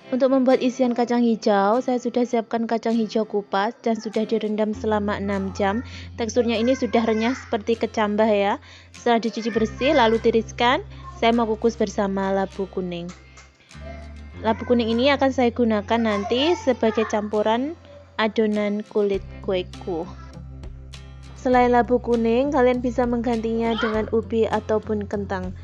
Untuk membuat isian kacang hijau, saya sudah siapkan kacang hijau kupas dan sudah direndam selama 6 jam. Teksturnya ini sudah renyah seperti kecambah ya. Setelah dicuci bersih lalu tiriskan, saya mau kukus bersama labu kuning. Labu kuning ini akan saya gunakan nanti sebagai campuran adonan kulit kueku. Selain labu kuning, kalian bisa menggantinya dengan ubi ataupun kentang.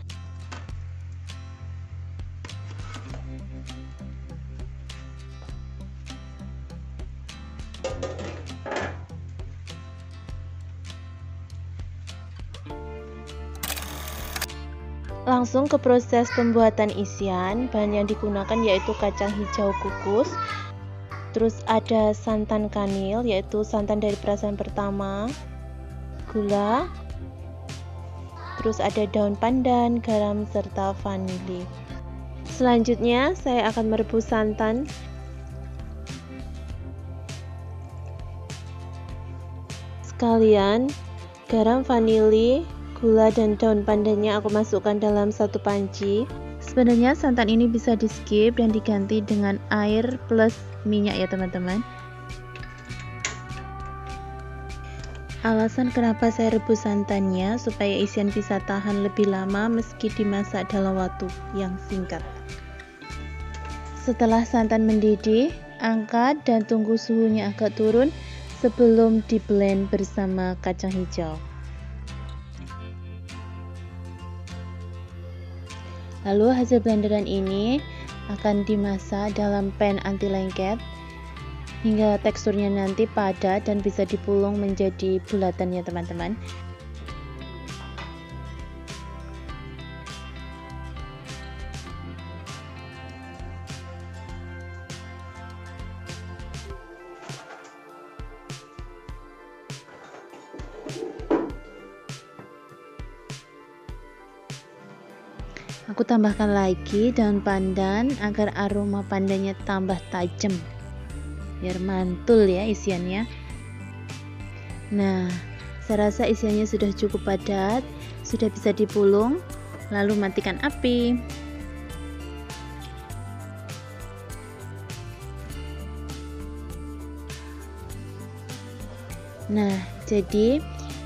Langsung ke proses pembuatan isian. Bahan yang digunakan yaitu kacang hijau kukus, terus ada santan kanil yaitu santan dari perasan pertama, gula, terus ada daun pandan, garam, serta vanili. Selanjutnya saya akan merebus santan. Sekalian garam, vanili, gula dan daun pandannya aku masukkan dalam satu panci. Sebenarnya santan ini bisa di skip dan diganti dengan air plus minyak ya teman-teman. Alasan kenapa saya rebus santannya supaya isian bisa tahan lebih lama meski dimasak dalam waktu yang singkat. Setelah santan mendidih, angkat dan tunggu suhunya agak turun sebelum di blend bersama kacang hijau. Lalu hasil blenderan ini akan dimasak dalam pan anti lengket hingga teksturnya nanti padat dan bisa dipulung menjadi bulatan ya teman-teman. Aku tambahkan lagi daun pandan agar aroma pandannya tambah tajam, biar mantul ya isiannya. Nah, saya rasa isiannya sudah cukup padat, sudah bisa dipulung. Lalu matikan api. Nah, jadi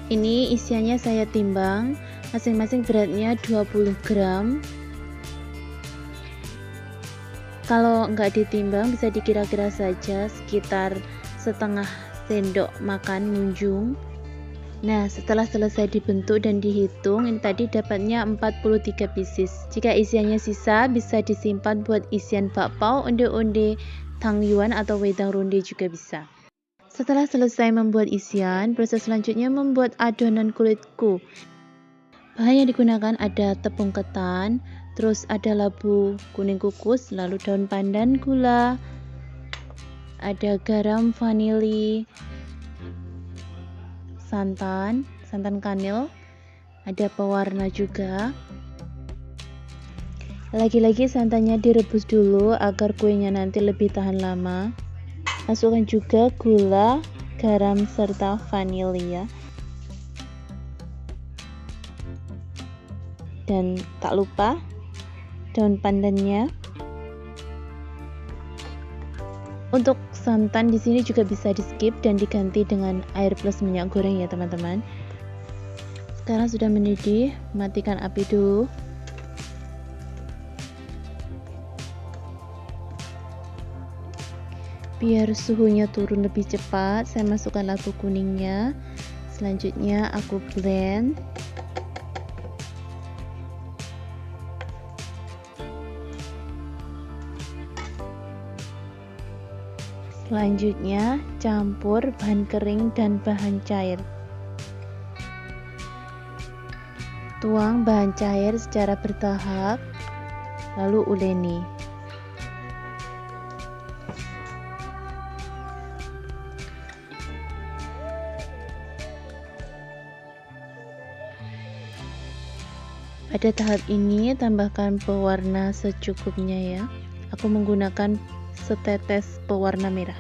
ini isiannya saya timbang, masing-masing beratnya 20 gram. Kalau nggak ditimbang bisa dikira-kira saja sekitar setengah sendok makan munjung. Nah, setelah selesai dibentuk dan dihitung, ini tadi dapatnya 43 pieces. Jika isiannya sisa bisa disimpan buat isian bakpao, onde-onde, tangyuan atau wedang ronde juga bisa. Setelah selesai membuat isian, proses selanjutnya membuat adonan kulitku. Bahan yang digunakan ada tepung ketan, terus ada labu kuning kukus, lalu daun pandan, gula, ada garam, vanili, santan kanil, ada pewarna juga. Lagi-lagi santannya direbus dulu agar kuenya nanti lebih tahan lama. Masukkan juga gula, garam, serta vanili ya. Dan tak lupa daun pandannya. Untuk santan di sini juga bisa di skip dan diganti dengan air plus minyak goreng ya teman-teman. Sekarang sudah mendidih, matikan api dulu. Biar suhunya turun lebih cepat, saya masukkan labu kuningnya. Selanjutnya aku blend. Selanjutnya campur bahan kering dan bahan cair. Tuang bahan cair secara bertahap, lalu uleni. Pada tahap ini tambahkan pewarna secukupnya ya. Aku menggunakan setetes pewarna merah.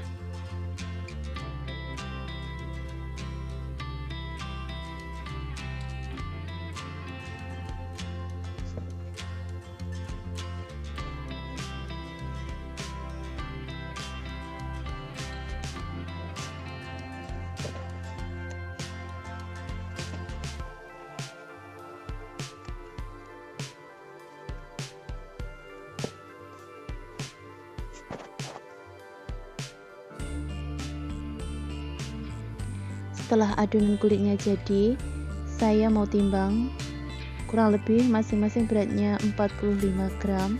Setelah adonan kulitnya jadi, saya mau timbang, kurang lebih masing-masing beratnya 45 gram.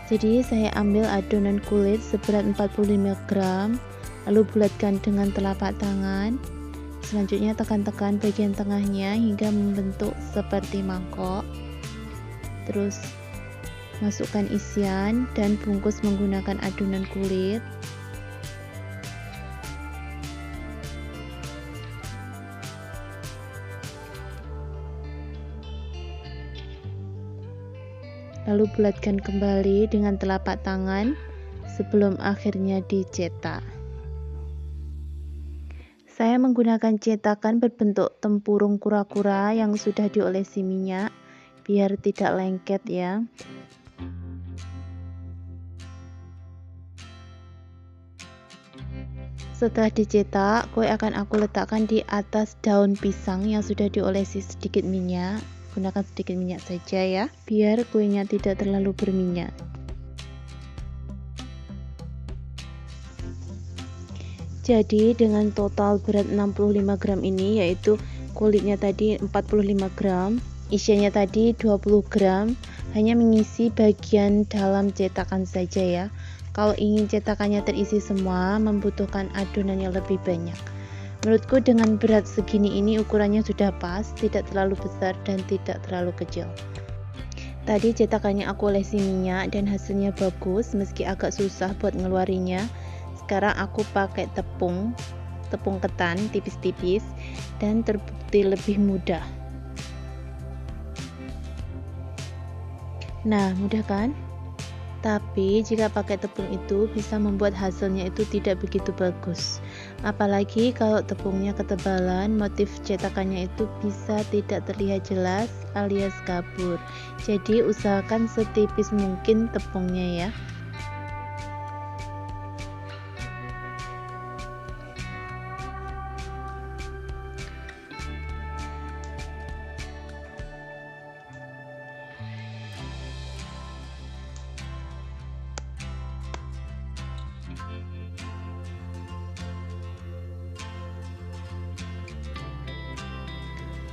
Jadi saya ambil adonan kulit seberat 45 gram, lalu bulatkan dengan telapak tangan. Selanjutnya tekan-tekan bagian tengahnya hingga membentuk seperti mangkok. Terus masukkan isian dan bungkus menggunakan adonan kulit. Lalu bulatkan kembali dengan telapak tangan sebelum akhirnya dicetak. Saya menggunakan cetakan berbentuk tempurung kura-kura yang sudah diolesi minyak biar tidak lengket ya. Setelah dicetak, kue akan aku letakkan di atas daun pisang yang sudah diolesi sedikit minyak. Gunakan sedikit minyak saja ya, biar kuenya tidak terlalu berminyak. Jadi dengan total berat 65 gram ini, yaitu kulitnya tadi 45 gram, isiannya tadi 20 gram, hanya mengisi bagian dalam cetakan saja ya. Kalau ingin cetakannya terisi semua, membutuhkan adonan yang lebih banyak. Menurutku dengan berat segini ini ukurannya sudah pas, tidak terlalu besar dan tidak terlalu kecil. Tadi cetakannya aku olesi minyak dan hasilnya bagus meski agak susah buat ngeluarinya. Sekarang aku pakai tepung ketan tipis-tipis dan terbukti lebih mudah. Nah, mudah kan? Tapi jika pakai tepung itu bisa membuat hasilnya itu tidak begitu bagus. Apalagi kalau tepungnya ketebalan, motif cetakannya itu bisa tidak terlihat jelas alias kabur. Jadi usahakan setipis mungkin tepungnya ya.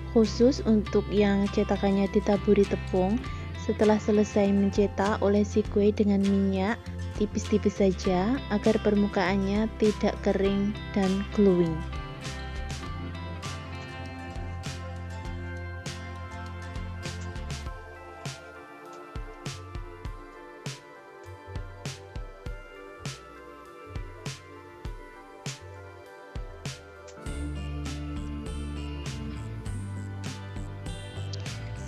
Khusus untuk yang cetakannya ditaburi tepung, setelah selesai mencetak, olesi kue dengan minyak tipis-tipis saja agar permukaannya tidak kering dan glowing.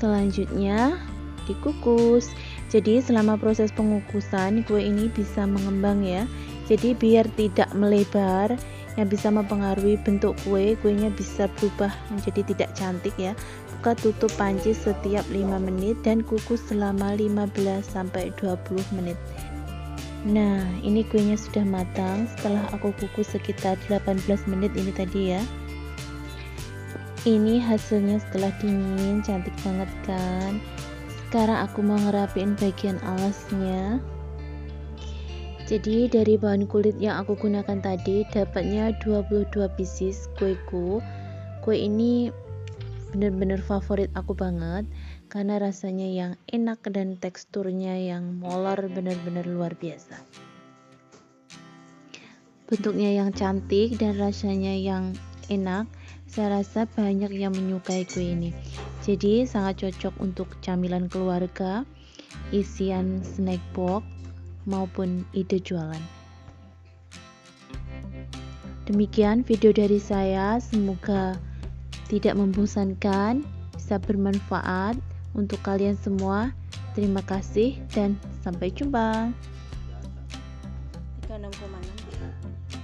Selanjutnya dikukus. Jadi selama proses pengukusan kue ini bisa mengembang ya. Jadi biar tidak melebar yang bisa mempengaruhi bentuk kue, kuenya bisa berubah menjadi tidak cantik ya. Buka tutup panci setiap 5 menit dan kukus selama 15 sampai 20 menit. Nah, ini kuenya sudah matang setelah aku kukus sekitar 18 menit ini tadi ya. Ini hasilnya setelah dingin, cantik banget kan. Sekarang aku mau ngerapiin bagian alasnya. Jadi dari bahan kulit yang aku gunakan tadi dapatnya 22 pieces kueku. Kue ini bener-bener favorit aku banget karena rasanya yang enak dan teksturnya yang molor, bener-bener luar biasa. Bentuknya yang cantik dan rasanya yang enak. Saya rasa banyak yang menyukai kue ini. Jadi sangat cocok untuk camilan keluarga, isian snack box, maupun ide jualan. Demikian video dari saya, semoga tidak membosankan, bisa bermanfaat untuk kalian semua. Terima kasih dan sampai jumpa. 36,6.